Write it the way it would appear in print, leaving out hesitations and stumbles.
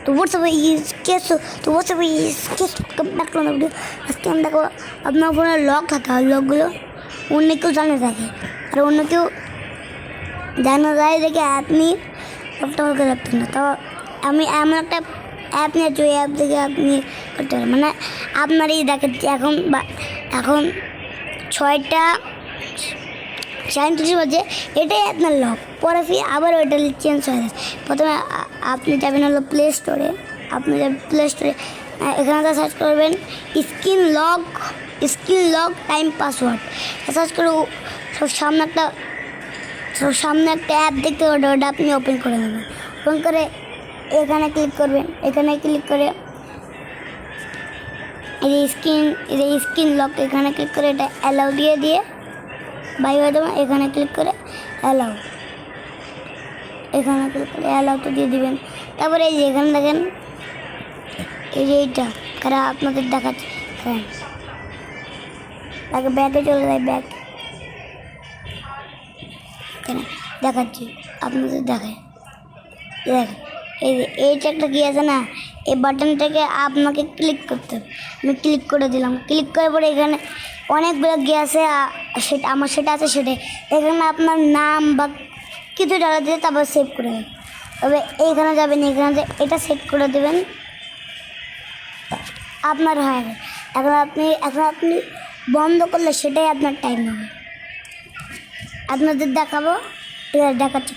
तो what's up तो what's up come back to video. আজকে আমি দেখো আপনার ফোনে লক থাকে, আর লকগুলো অন্য কেউ জানে থাকে, আর অন্য কেউ জানা যায় দেখে অ্যাপ নিয়ে লকটা হয়ে রাখতেন না। তো আমি এমন একটা অ্যাপ নিয়েছি, ওই অ্যাপ থেকে আপনি করতে পারেন। মানে আপনার এই দেখাচ্ছি এখন 6:37 বাজে, এটাই আপনার লক। পরে ফির আবার ওইটা চেঞ্জ হয়ে যাচ্ছে। প্রথমে আপনি যাবেন হলো প্লে স্টোরে, এখানে সার্চ করবেন screen lock time password search করে সামনে একটা অ্যাপ দেখতে পাবেন, ওটা আপনি ওপেন করে নেবেন। ওপেন করে এখানে ক্লিক করবেন, এখানে ক্লিক করে এই স্ক্রিন লক এখানে ক্লিক করে এটা অ্যালাউ দিয়ে বাই হয়ে দেবেন। এখানে ক্লিক করে অ্যালাউটা দিয়ে দিবেন। তারপরে এই যে এখানে দেখেন, এই যে এইটা কারা আপনাদের দেখাচ্ছে, তাকে ব্যাগে চলে যায়, ব্যাগ এখানে দেখাচ্ছি আপনাদের দেখায়। দেখ এই যে এইটা একটা কি আছে না, এই বাটনটাকে আপনাকে ক্লিক করতে হবে। আমি ক্লিক করে দিলাম। ক্লিক করার পরে এখানে অনেকগুলো গিয়ে আছে, সেটা আমার সেটা আছে, সেটাই এখানে আপনার নাম বা কিছু ডালা দিয়ে তারপর সেভ করে দেবেন। তবে এইখানে যাবেন, এখানে এটা সেট করে দেবেন, আপনার হয়ে গেল। এখন আপনি বন্ধ করলে সেটাই আপনার টাইম হবে। আপনাদের দেখাবো, ঠিক আছে, দেখাচ্ছি।